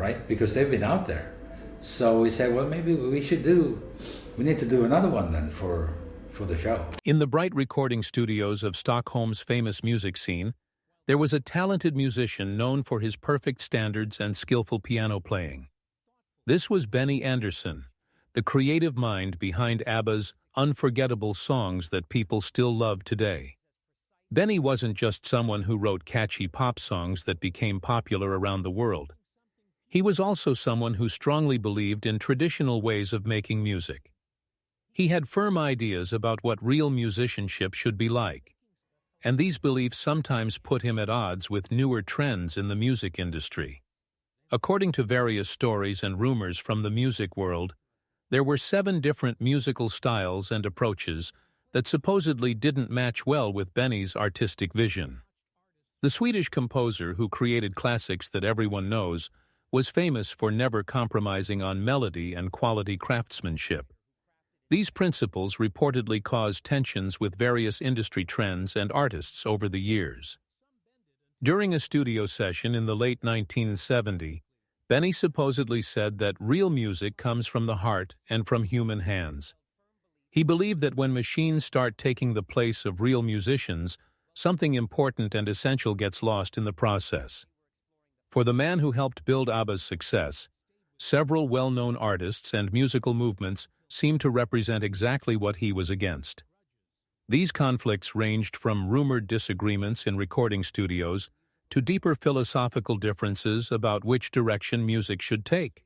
right? Because they've been out there. So we said, well, maybe we need to do another one then for the show. In the bright recording studios of Stockholm's famous music scene, there was a talented musician known for his perfect standards and skillful piano playing. This was Benny Andersson, the creative mind behind ABBA's unforgettable songs that people still love today. Benny wasn't just someone who wrote catchy pop songs that became popular around the world. He was also someone who strongly believed in traditional ways of making music. He had firm ideas about what real musicianship should be like, and these beliefs sometimes put him at odds with newer trends in the music industry. According to various stories and rumors from the music world, there were 7 different musical styles and approaches that supposedly didn't match well with Benny's artistic vision. The Swedish composer who created classics that everyone knows was famous for never compromising on melody and quality craftsmanship. These principles reportedly caused tensions with various industry trends and artists over the years. During a studio session in the late 1970s, Benny supposedly said that real music comes from the heart and from human hands. He believed that when machines start taking the place of real musicians, something important and essential gets lost in the process. For the man who helped build ABBA's success, several well-known artists and musical movements seem to represent exactly what he was against. These conflicts ranged from rumored disagreements in recording studios to deeper philosophical differences about which direction music should take.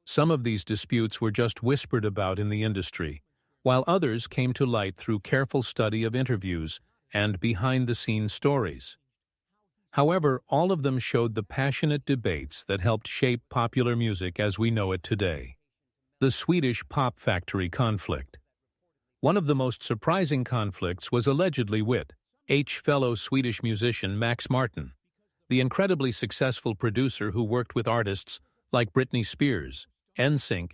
Some of these disputes were just whispered about in the industry, while others came to light through careful study of interviews and behind-the-scenes stories. However, all of them showed the passionate debates that helped shape popular music as we know it today. The Swedish pop factory conflict. One of the most surprising conflicts was allegedly with fellow Swedish musician Max Martin, the incredibly successful producer who worked with artists like Britney Spears, NSYNC,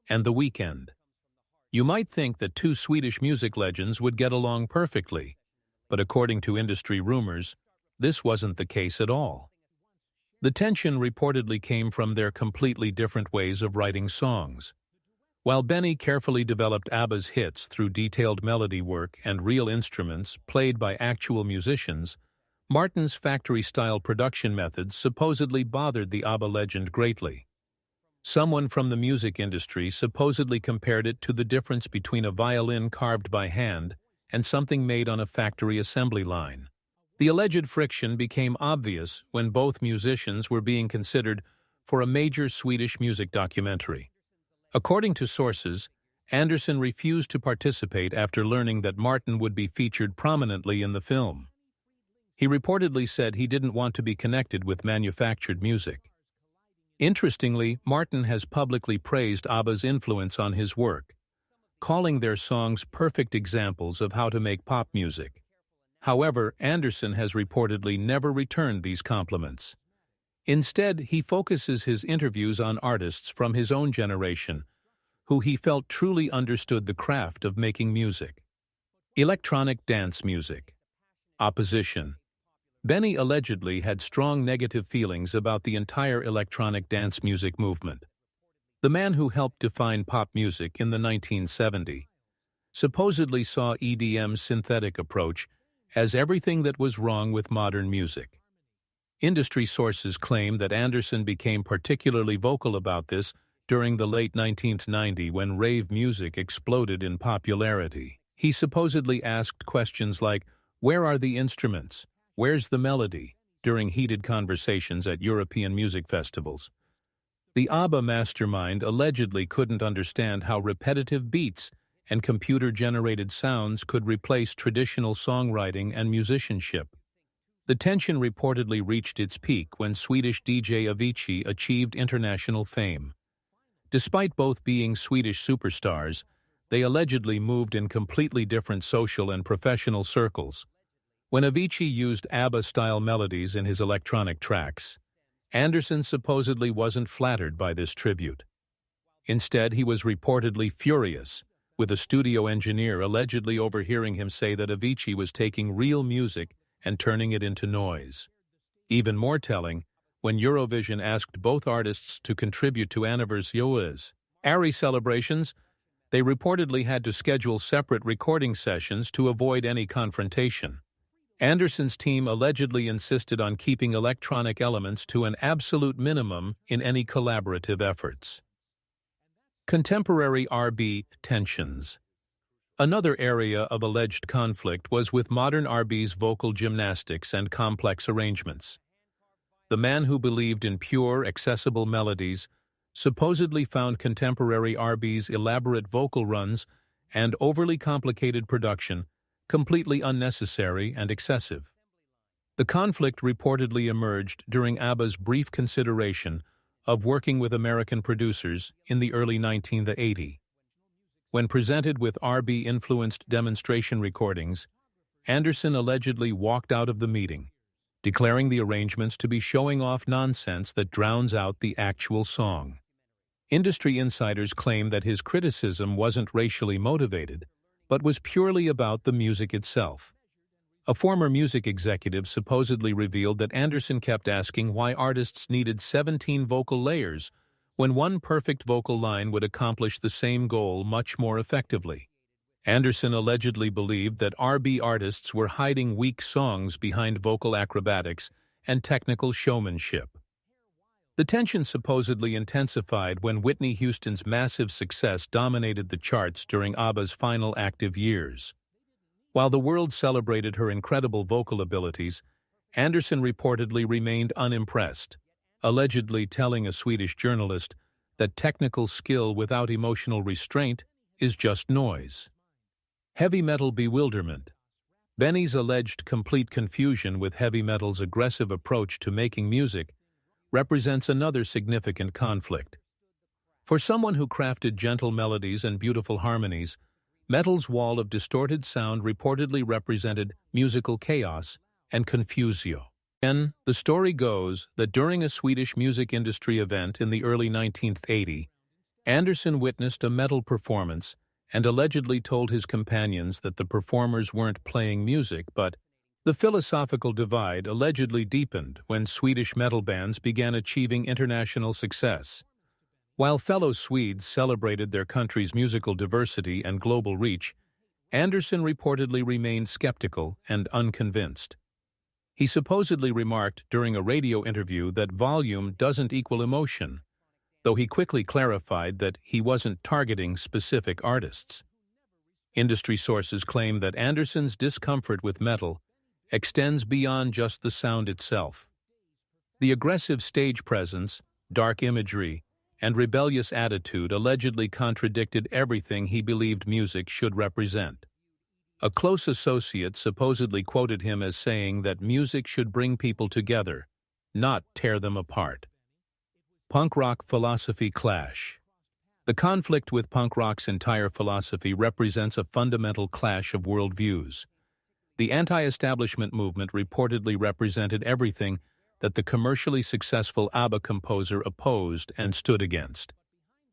and The Weeknd. You might think that 2 Swedish music legends would get along perfectly, but according to industry rumors, this wasn't the case at all. The tension reportedly came from their completely different ways of writing songs. While Benny carefully developed ABBA's hits through detailed melody work and real instruments played by actual musicians, Martin's factory-style production methods supposedly bothered the ABBA legend greatly. Someone from the music industry supposedly compared it to the difference between a violin carved by hand and something made on a factory assembly line. The alleged friction became obvious when both musicians were being considered for a major Swedish music documentary. According to sources, Andersson refused to participate after learning that Martin would be featured prominently in the film. He reportedly said he didn't want to be connected with manufactured music. Interestingly, Martin has publicly praised ABBA's influence on his work, calling their songs perfect examples of how to make pop music. However, Andersson has reportedly never returned these compliments. Instead, he focuses his interviews on artists from his own generation, who he felt truly understood the craft of making music. Electronic dance music. Opposition. Benny allegedly had strong negative feelings about the entire electronic dance music movement. The man who helped define pop music in the 1970s supposedly saw EDM's synthetic approach as everything that was wrong with modern music. Industry sources claim that Andersson became particularly vocal about this during the late 1990s when rave music exploded in popularity. He supposedly asked questions like, "Where are the instruments? Where's the melody?" during heated conversations at European music festivals. The ABBA mastermind allegedly couldn't understand how repetitive beats and computer-generated sounds could replace traditional songwriting and musicianship. The tension reportedly reached its peak when Swedish DJ Avichi achieved international fame. Despite both being Swedish superstars, they allegedly moved in completely different social and professional circles. When Avichi used ABBA-style melodies in his electronic tracks, Andersson supposedly wasn't flattered by this tribute. Instead, he was reportedly furious, with a studio engineer allegedly overhearing him say that Avichi was taking real music and turning it into noise. Even more telling when Eurovision asked both artists to contribute to anniversaries ARI celebrations. They reportedly had to schedule separate recording sessions to avoid any confrontation. Andersson's team allegedly insisted on keeping electronic elements to an absolute minimum in any collaborative efforts. Contemporary R&B tensions. Another area of alleged conflict was with modern R&B's vocal gymnastics and complex arrangements. The man who believed in pure, accessible melodies supposedly found contemporary R&B's elaborate vocal runs and overly complicated production completely unnecessary and excessive. The conflict reportedly emerged during ABBA's brief consideration of working with American producers in the early 1980s. When presented with R&B-influenced demonstration recordings, Andersson allegedly walked out of the meeting, declaring the arrangements to be showing off nonsense that drowns out the actual song. Industry insiders claim that his criticism wasn't racially motivated, but was purely about the music itself. A former music executive supposedly revealed that Andersson kept asking why artists needed 17 vocal layers when one perfect vocal line would accomplish the same goal much more effectively. Andersson allegedly believed that R&B artists were hiding weak songs behind vocal acrobatics and technical showmanship. The tension supposedly intensified when Whitney Houston's massive success dominated the charts during ABBA's final active years. While the world celebrated her incredible vocal abilities, Andersson reportedly remained unimpressed, allegedly telling a Swedish journalist that technical skill without emotional restraint is just noise. Heavy metal bewilderment. Benny's alleged complete confusion with heavy metal's aggressive approach to making music represents another significant conflict. For someone who crafted gentle melodies and beautiful harmonies, metal's wall of distorted sound reportedly represented musical chaos and confusion. Again, the story goes that during a Swedish music industry event in the early 1980s, Andersson witnessed a metal performance and allegedly told his companions that the performers weren't playing music, but the philosophical divide allegedly deepened when Swedish metal bands began achieving international success. While fellow Swedes celebrated their country's musical diversity and global reach, Andersson reportedly remained skeptical and unconvinced. He supposedly remarked during a radio interview that volume doesn't equal emotion, though he quickly clarified that he wasn't targeting specific artists. Industry sources claim that Andersson's discomfort with metal extends beyond just the sound itself. The aggressive stage presence, dark imagery, and rebellious attitude allegedly contradicted everything he believed music should represent. A close associate supposedly quoted him as saying that music should bring people together, not tear them apart. Punk rock philosophy clash. The conflict with punk rock's entire philosophy represents a fundamental clash of worldviews. The anti-establishment movement reportedly represented everything that the commercially successful ABBA composer opposed and stood against.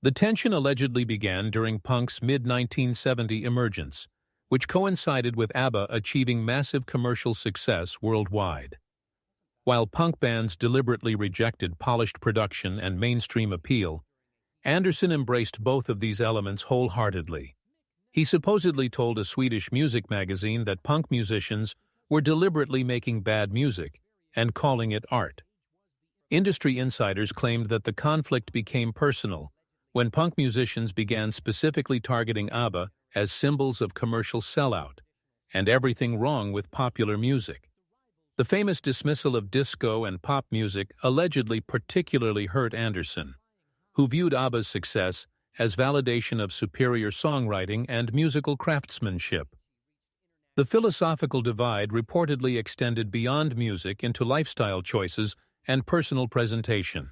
The tension allegedly began during punk's mid-1970 emergence, which coincided with ABBA achieving massive commercial success worldwide. While punk bands deliberately rejected polished production and mainstream appeal, Andersson embraced both of these elements wholeheartedly. He supposedly told a Swedish music magazine that punk musicians were deliberately making bad music and calling it art. Industry insiders claimed that the conflict became personal when punk musicians began specifically targeting ABBA as symbols of commercial sellout and everything wrong with popular music. The famous dismissal of disco and pop music allegedly particularly hurt Andersson, who viewed ABBA's success as validation of superior songwriting and musical craftsmanship. The philosophical divide reportedly extended beyond music into lifestyle choices and personal presentation.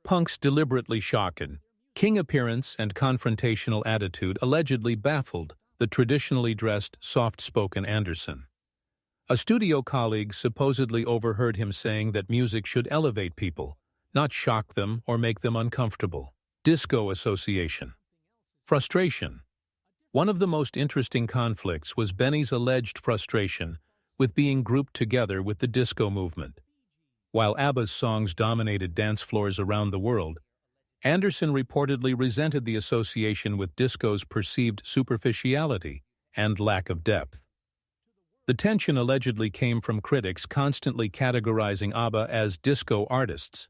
Punk's deliberately shocking, king appearance and confrontational attitude allegedly baffled the traditionally dressed, soft-spoken Andersson. A studio colleague supposedly overheard him saying that music should elevate people, not shock them or make them uncomfortable. Disco association. Frustration. One of the most interesting conflicts was Benny's alleged frustration with being grouped together with the disco movement. While ABBA's songs dominated dance floors around the world, Andersson reportedly resented the association with disco's perceived superficiality and lack of depth. The tension allegedly came from critics constantly categorizing ABBA as disco artists.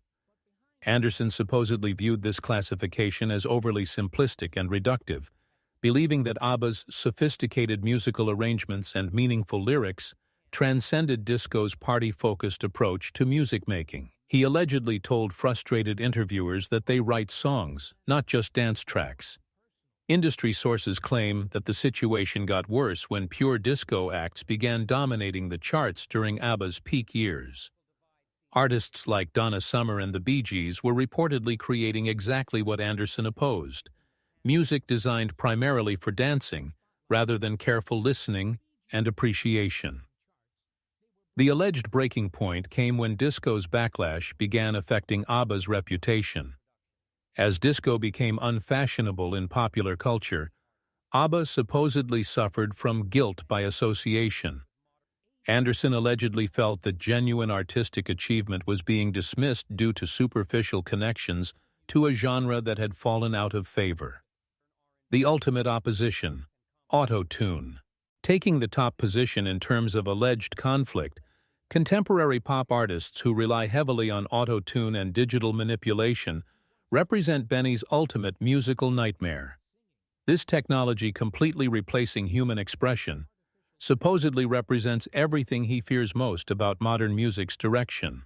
Andersson supposedly viewed this classification as overly simplistic and reductive, believing that ABBA's sophisticated musical arrangements and meaningful lyrics transcended disco's party-focused approach to music making. He allegedly told frustrated interviewers that they write songs, not just dance tracks. Industry sources claim that the situation got worse when pure disco acts began dominating the charts during ABBA's peak years. Artists like Donna Summer and the Bee Gees were reportedly creating exactly what Andersson opposed: music designed primarily for dancing, rather than careful listening and appreciation. The alleged breaking point came when disco's backlash began affecting ABBA's reputation. As disco became unfashionable in popular culture, ABBA supposedly suffered from guilt by association. Andersson allegedly felt that genuine artistic achievement was being dismissed due to superficial connections to a genre that had fallen out of favor. The ultimate opposition: Autotune. Taking the top position in terms of alleged conflict, contemporary pop artists who rely heavily on autotune and digital manipulation represent Benny's ultimate musical nightmare. This technology, completely replacing human expression, supposedly represents everything he fears most about modern music's direction.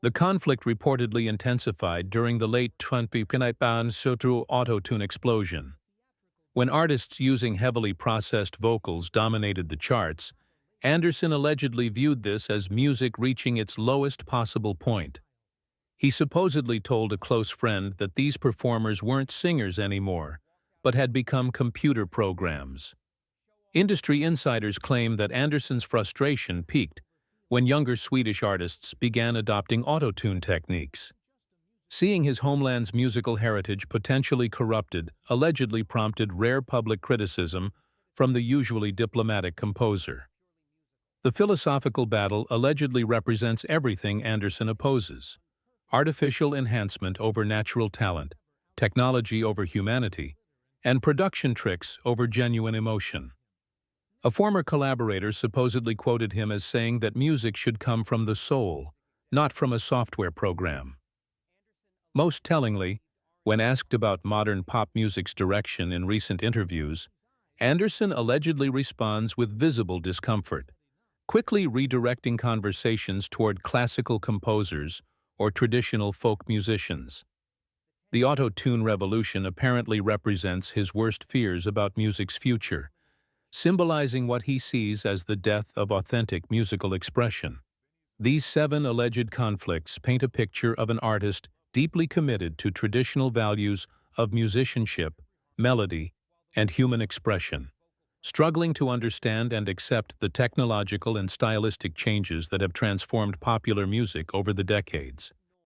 The conflict reportedly intensified during the late 2010s through autotune explosion. When artists using heavily processed vocals dominated the charts, Andersson allegedly viewed this as music reaching its lowest possible point. He supposedly told a close friend that these performers weren't singers anymore, but had become computer programs. Industry insiders claim that Andersson's frustration peaked when younger Swedish artists began adopting autotune techniques. Seeing his homeland's musical heritage potentially corrupted allegedly prompted rare public criticism from the usually diplomatic composer. The philosophical battle allegedly represents everything Andersson opposes: artificial enhancement over natural talent, technology over humanity, and production tricks over genuine emotion. A former collaborator supposedly quoted him as saying that music should come from the soul, not from a software program. Most tellingly, when asked about modern pop music's direction in recent interviews, Andersson allegedly responds with visible discomfort, quickly redirecting conversations toward classical composers or traditional folk musicians. The auto-tune revolution apparently represents his worst fears about music's future, symbolizing what he sees as the death of authentic musical expression. These 7 alleged conflicts paint a picture of an artist deeply committed to traditional values of musicianship, melody, and human expression, struggling to understand and accept the technological and stylistic changes that have transformed popular music over the decades.